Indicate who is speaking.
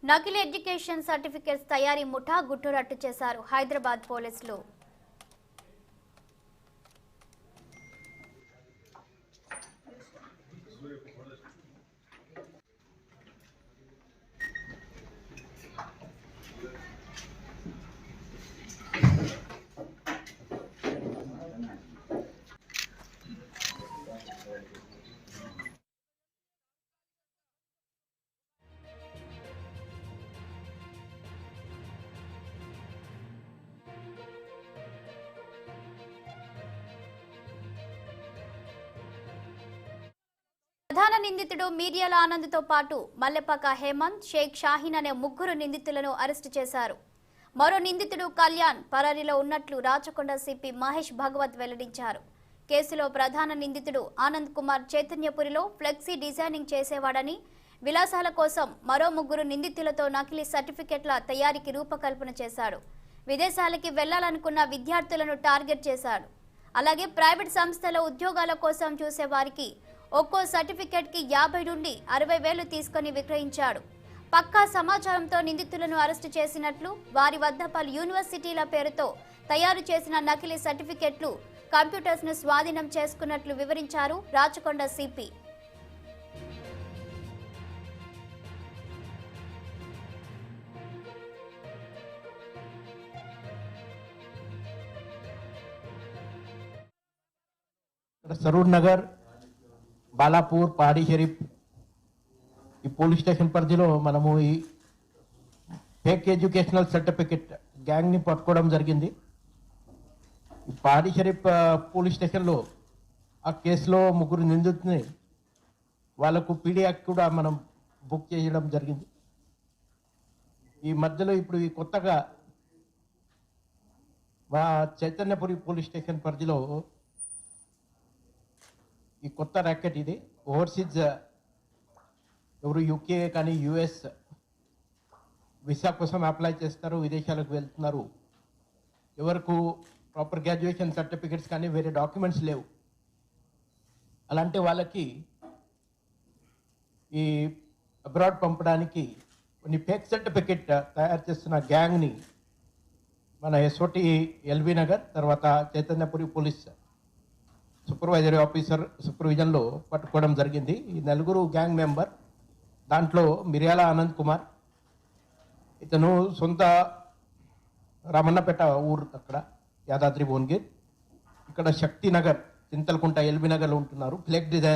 Speaker 1: నకిలీ education certificates తయారీ ముఠా గుట్టురట్టు చేశారు హైదరాబాద్ పోలీసులు. ప్రధాన నిందితుడు మీడియాల ఆనంద్తో పాటు మల్లెపాక హేమంత్, షేక్ షాహీన్ అనే ముగ్గురు నిందితులను అరెస్టు చేశారు. మరో నిందితుడు కళ్యాణ్ పరారీలో ఉన్నట్లు రాచకొండ సిపి మహేష్ భగవత్ వెల్లడించారు. కేసులో ప్రధాన నిందితుడు ఆనంద్ కుమార్ చైతన్యపురిలో ఫ్లెక్సీ డిజైనింగ్ చేసేవాడని, విలాసాల కోసం మరో ముగ్గురు నిందితులతో నకిలీ సర్టిఫికెట్ల తయారీకి రూపకల్పన చేశాడు. విదేశాలకి వెళ్లాలనుకున్న విద్యార్థులను టార్గెట్ చేశాడు. అలాగే ప్రైవేట్ సంస్థల ఉద్యోగాల కోసం చూసేవారికి ఒక్కో సర్టిఫికెట్ కి 50 నుండి 60,000 తీసుకుని విక్రయించాడు. పక్కా సమాచారంతో నిందితులను అరెస్టు చేసినట్లు, వారి వద్ద పలు యూనివర్సిటీల పేరుతో తయారు చేసిన నకిలీ సర్టిఫికెట్లు, కంప్యూటర్స్ ను స్వాధీనం చేసుకున్నట్లు వివరించారు రాచకొండ సిపి.
Speaker 2: సరూర్ నగర్, బాలాపూర్, పహాడీ షరీఫ్ ఈ పోలీస్ స్టేషన్ పరిధిలో మనము ఈ ఫేక్ ఎడ్యుకేషనల్ సర్టిఫికెట్ గ్యాంగ్ని పట్టుకోవడం జరిగింది. ఈ పహాడీ షరీఫ్ పోలీస్ స్టేషన్లో ఆ కేసులో ముగ్గురు నిందితుని వాళ్ళకు పీడియాక్ కూడా మనం బుక్ చేయడం జరిగింది. ఈ మధ్యలో ఇప్పుడు ఈ కొత్తగా మా చైతన్యపురి పోలీస్ స్టేషన్ పరిధిలో ఈ కొత్త ర్యాకెట్ ఇది. ఓవర్సీస్ ఎవరు యూకే కానీ యుఎస్ వీసా కోసం అప్లై చేస్తారు, విదేశాలకు వెళ్తున్నారు, ఎవరికి ప్రాపర్ గ్రాడ్యుయేషన్ సర్టిఫికెట్స్ కానీ వేరే డాక్యుమెంట్స్ లేవు, అలాంటి వాళ్ళకి ఈ అబ్రాడ్ పంపడానికి కొన్ని ఫేక్ సర్టిఫికెట్ తయారు చేస్తున్న గ్యాంగ్ని మన ఎస్ఓటి ఎల్బీ నగర్ తర్వాత చైతన్యపురి పోలీస్ సూపర్వైజరీ ఆఫీసర్ సూపర్విజన్లో పట్టుకోవడం జరిగింది. ఈ నలుగురు గ్యాంగ్ మెంబర్, దాంట్లో మిర్యాల ఆనంద్ కుమార్, ఇతను సొంత రామన్నపేట ఊరు అక్కడ యాదాద్రి భువనగిరి, ఇక్కడ శక్తి నగర్ చింతలకుంట ఎల్బీ నగర్లో ఉంటున్నారు. ఫ్లెక్ డిజైన్